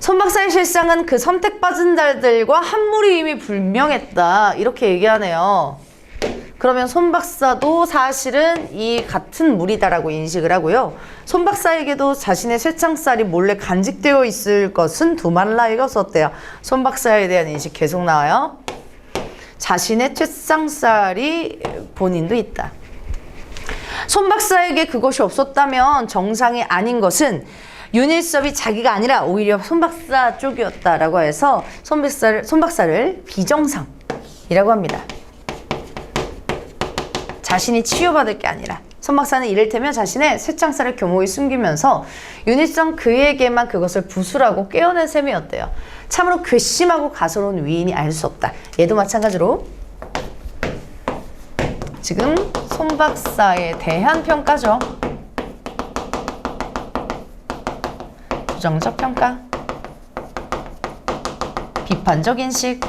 손 박사의 실상은 그 선택받은 자들과 한무리임이 불명했다. 이렇게 얘기하네요. 그러면 손 박사도 사실은 이 같은 무리다라고 인식을 하고요. 손 박사에게도 자신의 쇠창살이 몰래 간직되어 있을 것은 두말라이가 없었대요. 손 박사에 대한 인식 계속 나와요. 자신의 쇠창살이 본인도 있다. 손 박사에게 그것이 없었다면 정상이 아닌 것은 윤일섭이 자기가 아니라 오히려 손 박사 쪽이었다라고 해서 손 박사를 비정상이라고 합니다. 자신이 치유받을 게 아니라 손 박사는 이를테면 자신의 쇠창살을 교묘히 숨기면서 윤일섭 그에게만 그것을 부수라고 깨어낸 셈이었대요. 참으로 괘씸하고 가소로운 위인이 알 수 없다. 얘도 마찬가지로 지금 손 박사에 대한 평가죠. 부정적 평가. 비판적 인식.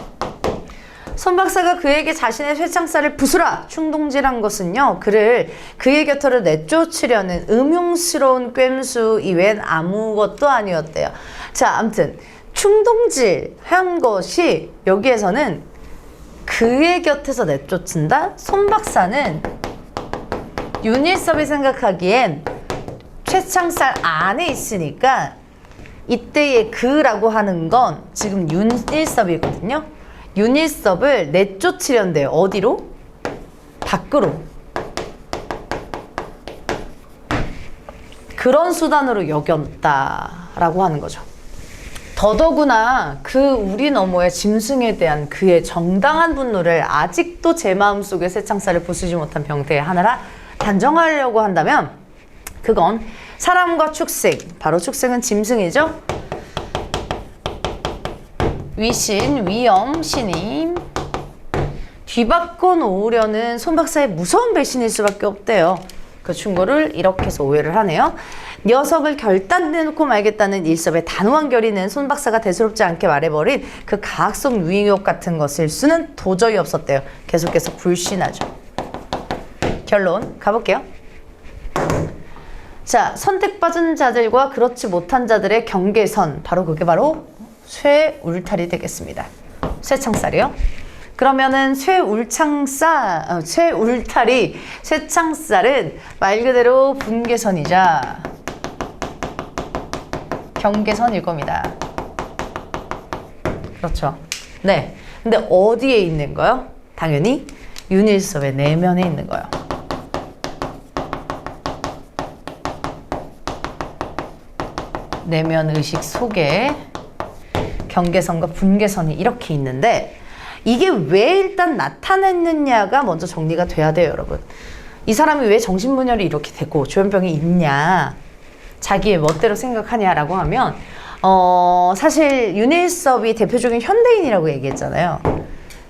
손 박사가 그에게 자신의 쇠창살을 부수라 충동질한 것은요, 그의 곁으로 내쫓으려는 음흉스러운 꿰임수 이외엔 아무것도 아니었대요. 자, 아무튼 충동질한 것이 여기에서는 그의 곁에서 내쫓는다. 손 박사는 윤일섭이 생각하기엔 쇠창살 안에 있으니까 이때의 그라고 하는 건 지금 윤일섭이거든요. 윤일섭을 내쫓으련대요. 어디로? 밖으로. 그런 수단으로 여겼다라고 하는 거죠. 더더구나 그 우리 너머의 짐승에 대한 그의 정당한 분노를 아직도 제 마음속에 쇠창살을 부수지 못한 병태에 하나라 단정하려고 한다면 그건 사람과 축생, 바로 축생은 짐승이죠. 위신, 위엄, 신임 뒤바꿔 놓으려는 손 박사의 무서운 배신일 수밖에 없대요. 그 충고를 이렇게 해서 오해를 하네요. 녀석을 결단내놓고 말겠다는 일섭의 단호한 결의는 손 박사가 대수롭지 않게 말해버린 그 가학성 유인욕 같은 것일 수는 도저히 없었대요. 계속해서 불신하죠. 결론 가볼게요. 자, 선택받은 자들과 그렇지 못한 자들의 경계선, 바로 그게 바로 쇠울탈이 되겠습니다. 쇠창살이요. 그러면은 쇠창살은 말 그대로 분계선이자 경계선일 겁니다. 그렇죠. 네. 근데 어디에 있는 거요? 당연히 윤일섭의 내면에 있는 거요. 내면 의식 속에 경계선과 분계선이 이렇게 있는데 이게 왜 일단 나타났느냐가 먼저 정리가 돼야 돼요, 여러분. 이 사람이 왜 정신분열이 이렇게 되고 조현병이 있냐, 자기의 멋대로 생각하냐라고 하면 사실 윤일섭이 대표적인 현대인이라고 얘기했잖아요.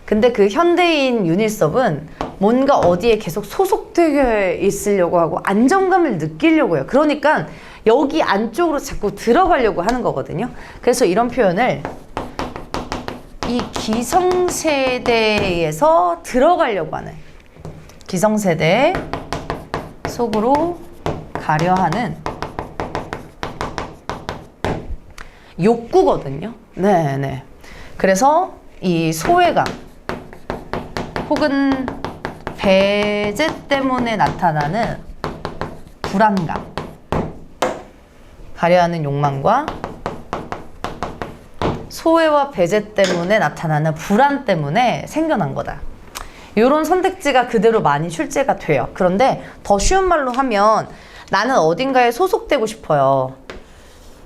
근데 그 현대인 윤일섭은 뭔가 어디에 계속 소속되어 있으려고 하고 안정감을 느끼려고 해요. 그러니까 여기 안쪽으로 자꾸 들어가려고 하는 거거든요. 그래서 이런 표현을 이 기성세대에서 들어가려고 하는, 기성세대 속으로 가려 하는 욕구거든요. 네네. 그래서 이 소외감 혹은 배제 때문에 나타나는 불안감, 가려하는 욕망과 소외와 배제 때문에 나타나는 불안 때문에 생겨난 거다. 이런 선택지가 그대로 많이 출제가 돼요. 그런데 더 쉬운 말로 하면 나는 어딘가에 소속되고 싶어요.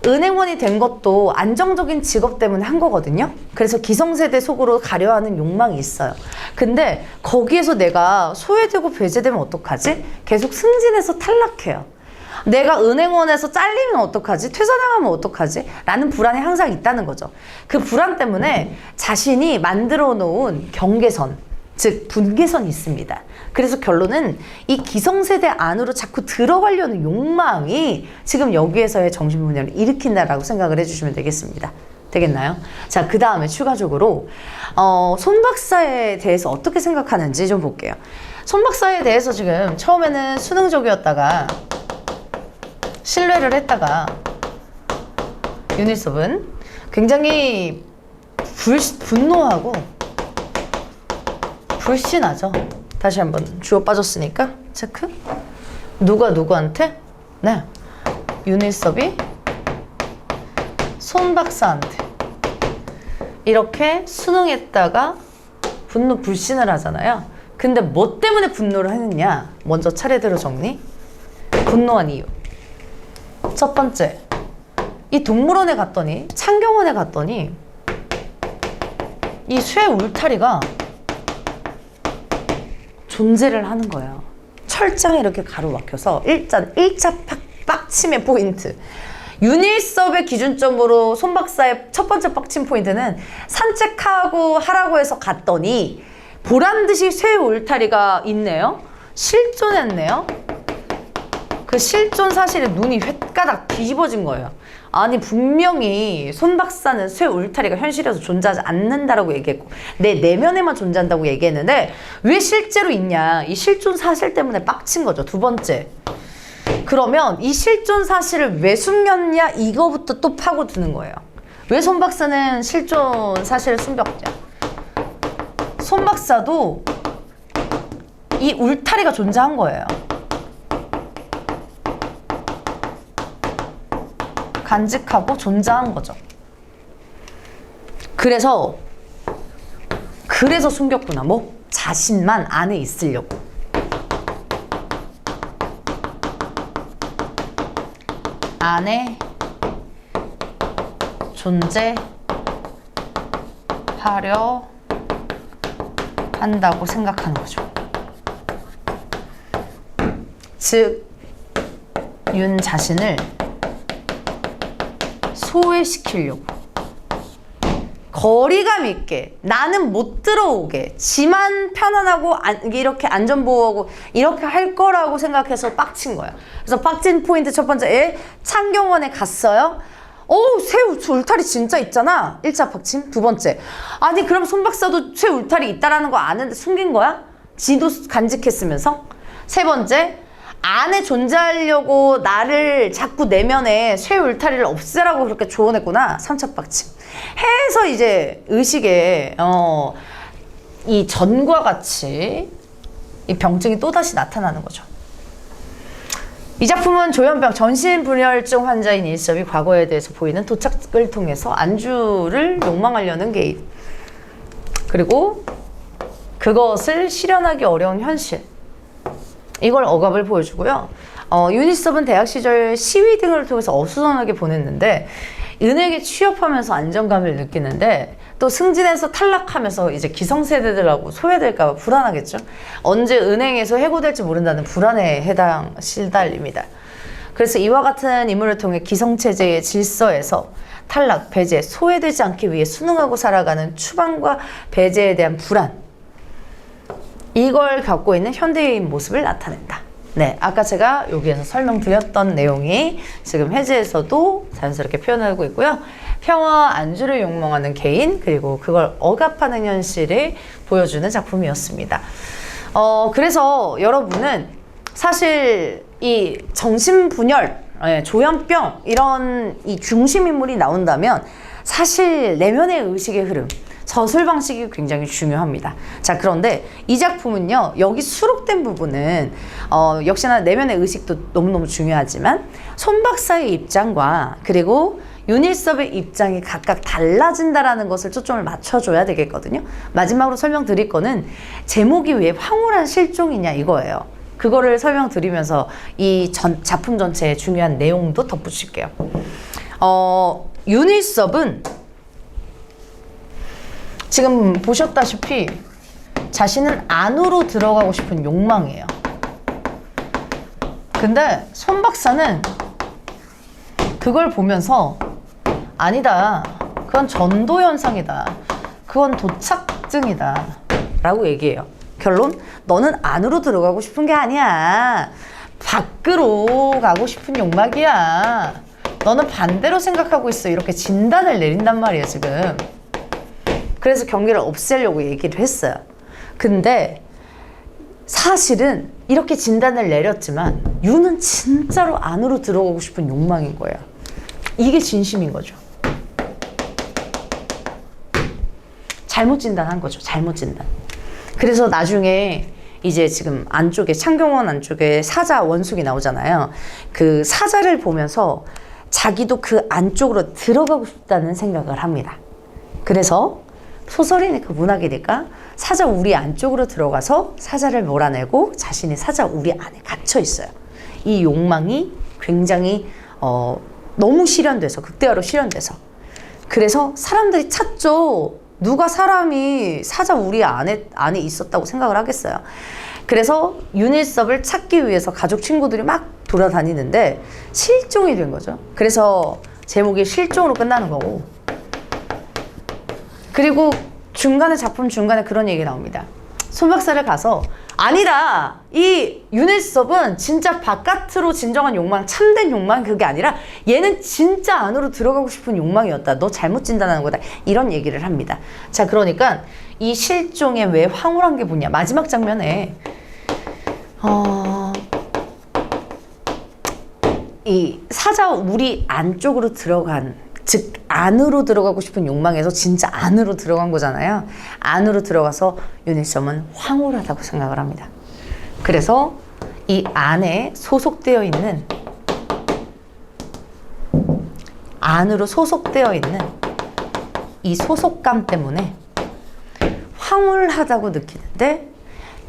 은행원이 된 것도 안정적인 직업 때문에 한 거거든요. 그래서 기성세대 속으로 가려하는 욕망이 있어요. 근데 거기에서 내가 소외되고 배제되면 어떡하지? 계속 승진해서 탈락해요. 내가 은행원에서 잘리면 어떡하지? 퇴사당하면 어떡하지? 라는 불안이 항상 있다는 거죠. 그 불안 때문에 자신이 만들어 놓은 경계선, 즉 분계선이 있습니다. 그래서 결론은 이 기성세대 안으로 자꾸 들어가려는 욕망이 지금 여기에서의 정신분열을 일으킨다라고 생각을 해주시면 되겠습니다. 되겠나요? 자, 그 다음에 추가적으로 손 박사에 대해서 어떻게 생각하는지 좀 볼게요. 손 박사에 대해서 지금 처음에는 수능적이었다가 신뢰를 했다가 윤일섭은 굉장히 분노하고 불신하죠. 다시 한번 주어 빠졌으니까 체크. 누가 누구한테? 네, 윤일섭이 손 박사한테 이렇게 수능했다가 분노 불신을 하잖아요. 근데 뭐 때문에 분노를 했느냐? 먼저 차례대로 정리. 분노한 이유. 첫 번째, 이 동물원에 갔더니, 창경원에 갔더니 이 쇠 울타리가 존재를 하는 거예요. 철장에 이렇게 가로막혀서 일단 1차 빡침의 포인트. 윤일섭의 기준점으로 손 박사의 첫 번째 빡침 포인트는 산책하고 하라고 해서 갔더니 보란듯이 쇠 울타리가 있네요. 실존했네요. 그 실존 사실에 눈이 횟가닥 뒤집어진 거예요. 아니 분명히 손 박사는 쇠 울타리가 현실에서 존재하지 않는다라고 얘기했고 내 내면에만 존재한다고 얘기했는데 왜 실제로 있냐. 이 실존 사실 때문에 빡친 거죠. 두 번째. 그러면 이 실존 사실을 왜 숨겼냐 이거부터 또 파고드는 거예요. 왜 손 박사는 실존 사실을 숨겼냐. 손 박사도 이 울타리가 존재한 거예요. 간직하고 존재한 거죠. 그래서 숨겼구나. 뭐 자신만 안에 있으려고. 안에 존재하려 한다고 생각하는 거죠. 즉, 윤 자신을 소외시키려고 거리감 있게 나는 못 들어오게 지만 편안하고 이렇게 안전보호하고 이렇게 할 거라고 생각해서 빡친 거야. 그래서 빡친 포인트 첫 번째, 창경원에 갔어요. 새 울타리 진짜 있잖아. 1차 빡침. 두 번째, 아니 그럼 손 박사도 새 울타리 있다라는 거 아는데 숨긴 거야? 지도 간직했으면서. 세 번째, 안에 존재하려고 나를 자꾸 내면에 쇠 울타리를 없애라고 그렇게 조언했구나. 3차 빡침. 해서 이제 의식에 이 전과 같이 이 병증이 또다시 나타나는 거죠. 이 작품은 조현병 전신분열증 환자인 일섭이 과거에 대해서 보이는 도착을 통해서 안주를 욕망하려는 개인, 그리고 그것을 실현하기 어려운 현실, 이걸 억압을 보여주고요. 유니섭은 대학 시절 시위 등을 통해서 어수선하게 보냈는데 은행에 취업하면서 안정감을 느끼는데 또 승진해서 탈락하면서 이제 기성세대들하고 소외될까 봐 불안하겠죠. 언제 은행에서 해고될지 모른다는 불안에 시달립니다. 그래서 이와 같은 인물을 통해 기성체제의 질서에서 탈락, 배제, 소외되지 않기 위해 순응하고 살아가는 추방과 배제에 대한 불안, 이걸 갖고 있는 현대인 모습을 나타낸다. 네, 아까 제가 여기에서 설명드렸던 내용이 지금 해제에서도 자연스럽게 표현하고 있고요. 평화와 안주를 욕망하는 개인, 그리고 그걸 억압하는 현실을 보여주는 작품이었습니다. 그래서 여러분은 사실 이 정신분열, 조현병 이런 이 중심인물이 나온다면 사실 내면의 의식의 흐름, 저술 방식이 굉장히 중요합니다. 자, 그런데 이 작품은요, 여기 수록된 부분은 역시나 내면의 의식도 너무너무 중요하지만 손 박사의 입장과 그리고 윤일섭의 입장이 각각 달라진다라는 것을 초점을 맞춰줘야 되겠거든요. 마지막으로 설명드릴 거는 제목이 왜 황홀한 실종이냐 이거예요. 그거를 설명드리면서 이 작품 전체의 중요한 내용도 덧붙일게요. 윤일섭은 지금 보셨다시피 자신은 안으로 들어가고 싶은 욕망이에요. 근데 손 박사는 그걸 보면서 아니다, 그건 전도 현상이다, 그건 도착증이다 라고 얘기해요. 결론, 너는 안으로 들어가고 싶은 게 아니야, 밖으로 가고 싶은 욕망이야, 너는 반대로 생각하고 있어, 이렇게 진단을 내린단 말이에요 지금. 그래서 경계를 없애려고 얘기를 했어요. 근데 사실은 이렇게 진단을 내렸지만 유는 진짜로 안으로 들어가고 싶은 욕망인 거예요. 이게 진심인 거죠. 잘못 진단한 거죠. 잘못 진단. 그래서 나중에 이제 지금 안쪽에 창경원 안쪽에 사자 원숙이 나오잖아요. 그 사자를 보면서 자기도 그 안쪽으로 들어가고 싶다는 생각을 합니다. 그래서 소설이니까 문학이니까 사자 우리 안쪽으로 들어가서 사자를 몰아내고 자신이 사자 우리 안에 갇혀 있어요. 이 욕망이 굉장히 너무 실현돼서, 극대화로 실현돼서, 그래서 사람들이 찾죠. 누가 사람이 사자 우리 안에 있었다고 생각을 하겠어요. 그래서 윤일섭을 찾기 위해서 가족 친구들이 막 돌아다니는데 실종이 된 거죠. 그래서 제목이 실종으로 끝나는 거고, 그리고 작품 중간에 그런 얘기 나옵니다. 손 박사를 가서 아니다. 이 윤일섭은 진짜 바깥으로 진정한 욕망, 참된 욕망 그게 아니라 얘는 진짜 안으로 들어가고 싶은 욕망이었다. 너 잘못 진단하는 거다. 이런 얘기를 합니다. 자, 그러니까 이 실종에 왜 황홀한 게 뭐냐. 마지막 장면에 이 사자 우리 안쪽으로 들어간, 즉 안으로 들어가고 싶은 욕망에서 진짜 안으로 들어간 거잖아요. 안으로 들어가서 윤일섭은 황홀하다고 생각을 합니다. 그래서 이 안에 소속되어 있는, 안으로 소속되어 있는 이 소속감 때문에 황홀하다고 느끼는데,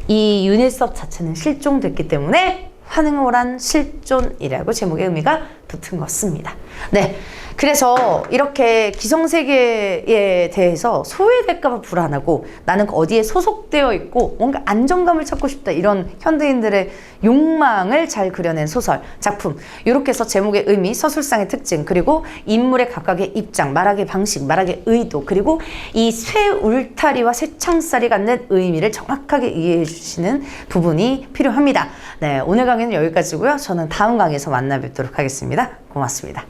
이 윤일섭 자체는 실종됐기 때문에 황홀한 실존이라고 제목의 의미가 붙은 것입니다. 네. 그래서 이렇게 기성세계에 대해서 소외될까봐 불안하고 나는 어디에 소속되어 있고 뭔가 안정감을 찾고 싶다, 이런 현대인들의 욕망을 잘 그려낸 소설, 작품. 이렇게 해서 제목의 의미, 서술상의 특징, 그리고 인물의 각각의 입장, 말하기 방식, 말하기 의도, 그리고 이 쇠 울타리와 쇠창살이 갖는 의미를 정확하게 이해해 주시는 부분이 필요합니다. 네, 오늘 강의는 여기까지고요. 저는 다음 강의에서 만나 뵙도록 하겠습니다. 고맙습니다.